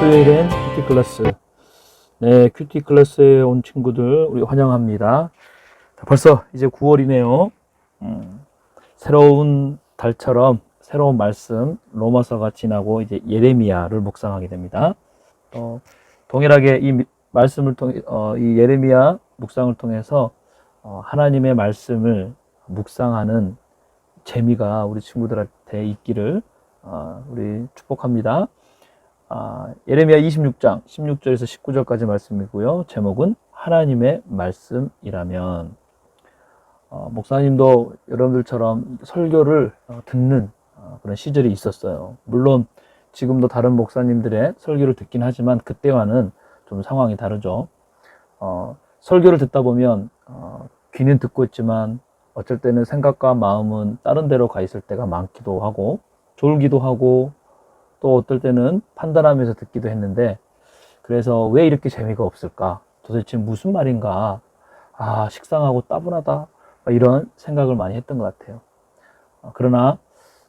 수요일엔 큐티 클래스. 네, 큐티 클래스에 온 친구들 우리 환영합니다. 자, 벌써 이제 9월이네요. 새로운 달처럼 새로운 말씀 로마서가 지나고 이제 예레미야를 묵상하게 됩니다. 동일하게 이 말씀을 통해 이 예레미야 묵상을 통해서 하나님의 말씀을 묵상하는 재미가 우리 친구들한테 있기를 우리 축복합니다. 예레미야 26장 16절에서 19절까지 말씀이고요. 제목은 하나님의 말씀이라면. 목사님도 여러분들처럼 설교를 듣는 그런 시절이 있었어요. 물론 지금도 다른 목사님들의 설교를 듣긴 하지만 그때와는 좀 상황이 다르죠. 설교를 듣다 보면 귀는 듣고 있지만 어쩔 때는 생각과 마음은 다른 데로 가 있을 때가 많기도 하고 졸기도 하고 또 어떨 때는 판단하면서 듣기도 했는데, 그래서 왜 이렇게 재미가 없을까? 도대체 무슨 말인가? 식상하고 따분하다. 이런 생각을 많이 했던 것 같아요. 그러나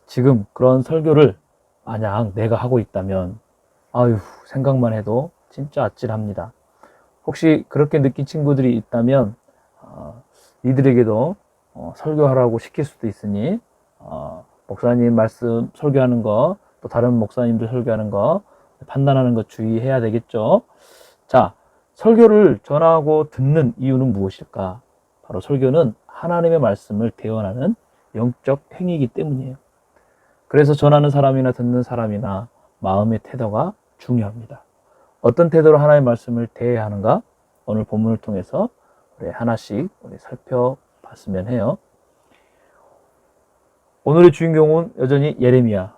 지금 그런 설교를 만약 내가 하고 있다면 생각만 해도 진짜 아찔합니다. 혹시 그렇게 느낀 친구들이 있다면 이들에게도 설교하라고 시킬 수도 있으니 목사님 말씀 설교하는 거, 또 다른 목사님들 설교하는 거 판단하는 거 주의해야 되겠죠. 자, 설교를 전하고 듣는 이유는 무엇일까? 바로 설교는 하나님의 말씀을 대언하는 영적 행위이기 때문이에요. 그래서 전하는 사람이나 듣는 사람이나 마음의 태도가 중요합니다. 어떤 태도로 하나님의 말씀을 대해야 하는가? 오늘 본문을 통해서 우리 하나씩 살펴봤으면 해요. 오늘의 주인공은 여전히 예레미야.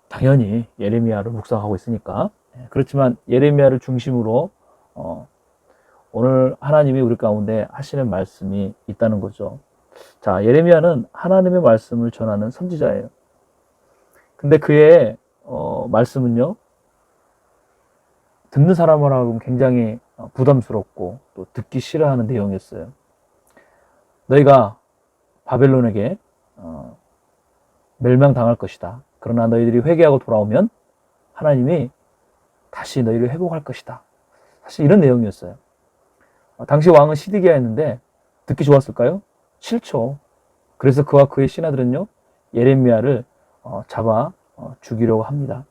당연히 예레미야를 묵상하고 있으니까. 그렇지만 예레미야를 중심으로 오늘 하나님이 우리 가운데 하시는 말씀이 있다는 거죠. 자, 예레미야는 하나님의 말씀을 전하는 선지자예요. 근데 그의 말씀은요, 듣는 사람하고는 굉장히 부담스럽고 또 듣기 싫어하는 내용이었어요. 너희가 바벨론에게 멸망당할 것이다. 그러나 너희들이 회개하고 돌아오면 하나님이 다시 너희를 회복할 것이다. 사실 이런 내용이었어요. 당시 왕은 시드기야였는데 듣기 좋았을까요? 싫죠. 그래서 그와 그의 신하들은요, 예레미야를 잡아 죽이려고 합니다.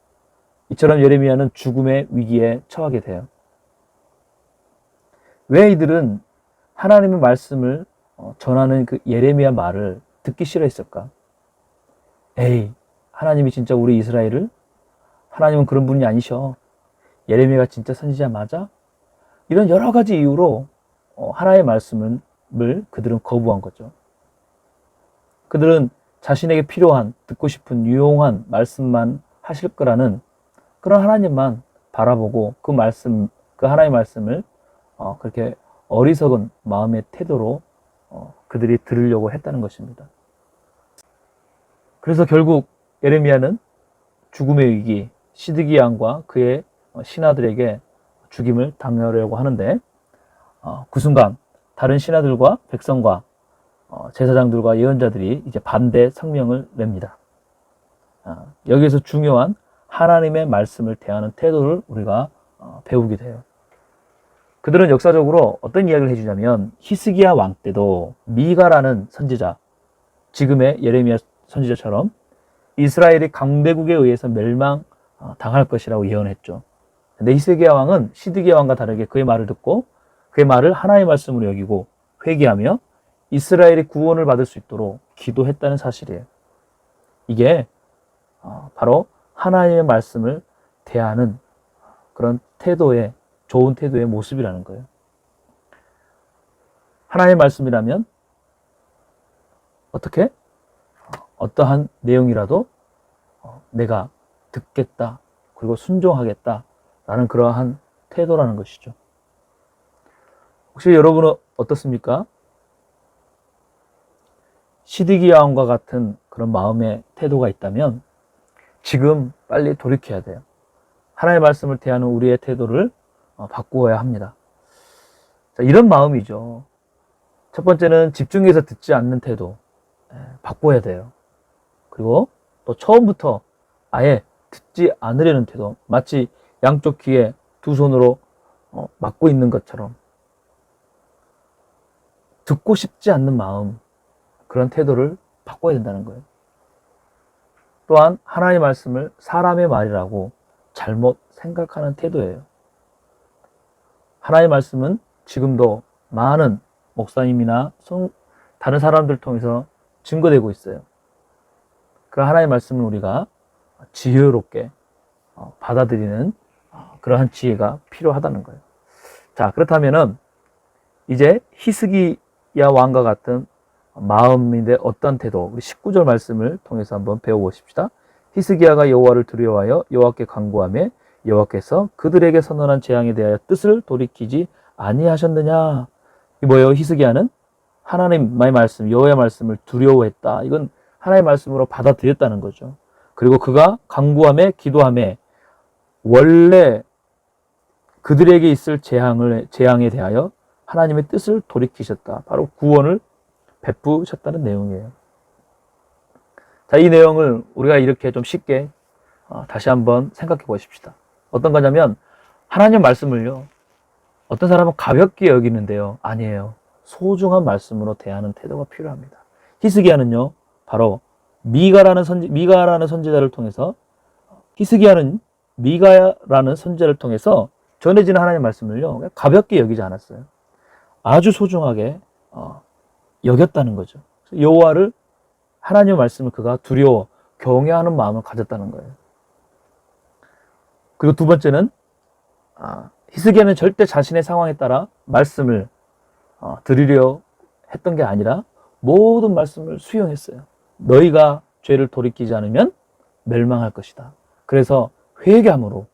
이처럼 예레미야는 죽음의 위기에 처하게 돼요. 왜 이들은 하나님의 말씀을 전하는 그 예레미야 말을 듣기 싫어했을까? 하나님이 진짜 우리 이스라엘을? 하나님은 그런 분이 아니셔. 예레미야가 진짜 선지자 맞아? 이런 여러 가지 이유로 하나님의 말씀을 그들은 거부한 거죠. 그들은 자신에게 필요한, 듣고 싶은 유용한 말씀만 하실 거라는 그런 하나님만 바라보고 그 하나님의 말씀을 그렇게 어리석은 마음의 태도로 그들이 들으려고 했다는 것입니다. 그래서 결국 예레미야는 죽음의 위기, 시드기야 왕과 그의 신하들에게 죽임을 당하려고 하는데, 그 순간 다른 신하들과 백성과 제사장들과 예언자들이 이제 반대 성명을 냅니다. 여기에서 중요한 하나님의 말씀을 대하는 태도를 우리가 배우게 돼요. 그들은 역사적으로 어떤 이야기를 해주냐면, 히스기야 왕 때도 미가라는 선지자, 지금의 예레미야 선지자처럼 이스라엘이 강대국에 의해서 멸망당할 것이라고 예언했죠. 근데 히스기야 왕은 시드기야 왕과 다르게 그의 말을 듣고 그의 말을 하나님의 말씀으로 여기고 회개하며 이스라엘이 구원을 받을 수 있도록 기도했다는 사실이에요. 이게 바로 하나님의 말씀을 대하는 그런 태도의, 좋은 태도의 모습이라는 거예요. 하나님의 말씀이라면 어떻게? 어떠한 내용이라도 내가 듣겠다, 그리고 순종하겠다 라는 그러한 태도라는 것이죠. 혹시 여러분은 어떻습니까? 시드기야 왕과 같은 그런 마음의 태도가 있다면 지금 빨리 돌이켜야 돼요. 하나님의 말씀을 대하는 우리의 태도를 바꾸어야 합니다. 자, 이런 마음이죠. 첫 번째는 집중해서 듣지 않는 태도 바꿔야 돼요. 그리고 또 처음부터 아예 듣지 않으려는 태도, 마치 양쪽 귀에 두 손으로 막고 있는 것처럼 듣고 싶지 않는 마음, 그런 태도를 바꿔야 된다는 거예요. 또한 하나님의 말씀을 사람의 말이라고 잘못 생각하는 태도예요. 하나님의 말씀은 지금도 많은 목사님이나 다른 사람들 통해서 증거되고 있어요. 그 하나님의 말씀을 우리가 지혜롭게 받아들이는 그러한 지혜가 필요하다는 거예요. 자, 그렇다면은 이제 히스기야 왕과 같은 마음인데 어떤 태도, 우리 19절 말씀을 통해서 한번 배워보십시다. 히스기야가 여호와를 두려워하여 여호와께 간구하며 여호와께서 그들에게 선언한 재앙에 대하여 뜻을 돌이키지 아니하셨느냐. 이 뭐예요? 히스기야는 하나님의 말씀, 여호와의 말씀을 두려워했다. 이건 하나님의 말씀으로 받아들였다는 거죠. 그리고 그가 간구하며 기도하며 원래 그들에게 있을 재앙에 대하여 하나님의 뜻을 돌이키셨다. 바로 구원을 베푸셨다는 내용이에요. 자, 이 내용을 우리가 이렇게 좀 쉽게 다시 한번 생각해 보십시다. 어떤 거냐면 하나님 말씀을요, 어떤 사람은 가볍게 여기는데요, 아니에요. 소중한 말씀으로 대하는 태도가 필요합니다. 히스기야는요, 바로 미가라는 선지자를 통해서, 히스기야는 미가라는 선지자를 통해서 전해지는 하나님의 말씀을요, 가볍게 여기지 않았어요. 아주 소중하게 여겼다는 거죠. 여호와를, 하나님의 말씀을 그가 두려워 경외하는 마음을 가졌다는 거예요. 그리고 두 번째는 히스기야는 절대 자신의 상황에 따라 말씀을 드리려 했던 게 아니라 모든 말씀을 수용했어요. 너희가 죄를 돌이키지 않으면 멸망할 것이다. 그래서 회개함으로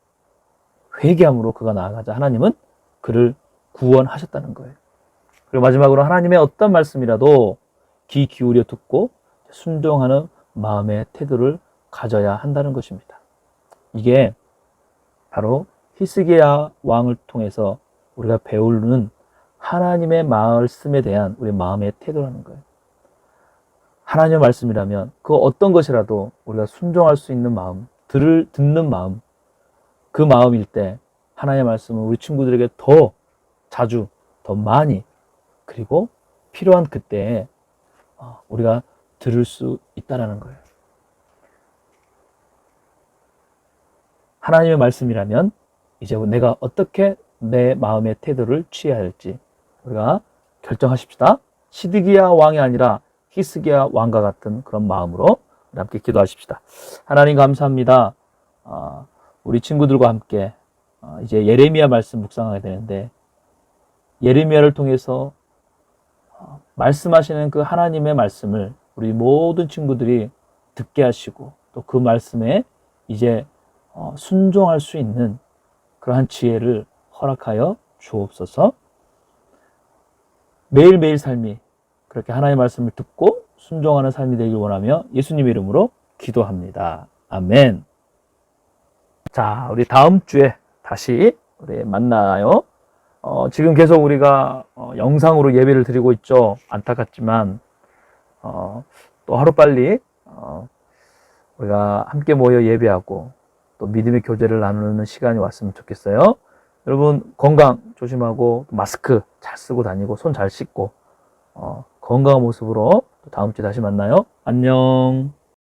그가 나아가자 하나님은 그를 구원하셨다는 거예요. 그리고 마지막으로 하나님의 어떤 말씀이라도 귀 기울여 듣고 순종하는 마음의 태도를 가져야 한다는 것입니다. 이게 바로 히스기야 왕을 통해서 우리가 배우는 하나님의 말씀에 대한 우리 마음의 태도라는 거예요. 하나님의 말씀이라면 그 어떤 것이라도 우리가 순종할 수 있는 마음, 듣는 마음, 그 마음일 때 하나님의 말씀은 우리 친구들에게 더 자주, 더 많이, 그리고 필요한 그때에 우리가 들을 수 있다는 거예요. 하나님의 말씀이라면 이제 내가 어떻게 내 마음의 태도를 취해야 할지 우리가 결정하십시다. 시드기야 왕이 아니라 히스기야 왕과 같은 그런 마음으로 함께 기도하십시다. 하나님 감사합니다. 우리 친구들과 함께 이제 예레미야 말씀 묵상하게 되는데, 예레미야를 통해서 말씀하시는 그 하나님의 말씀을 우리 모든 친구들이 듣게 하시고 또 그 말씀에 이제 순종할 수 있는 그러한 지혜를 허락하여 주옵소서. 매일매일 삶이 그렇게 하나님의 말씀을 듣고 순종하는 삶이 되길 원하며 예수님의 이름으로 기도합니다. 아멘. 자, 우리 다음 주에 다시 우리 만나요. 지금 계속 우리가 영상으로 예배를 드리고 있죠. 안타깝지만 또 하루빨리 우리가 함께 모여 예배하고 또 믿음의 교제를 나누는 시간이 왔으면 좋겠어요. 여러분 건강 조심하고 마스크 잘 쓰고 다니고 손 잘 씻고 건강한 모습으로 또 다음 주에 다시 만나요. 안녕.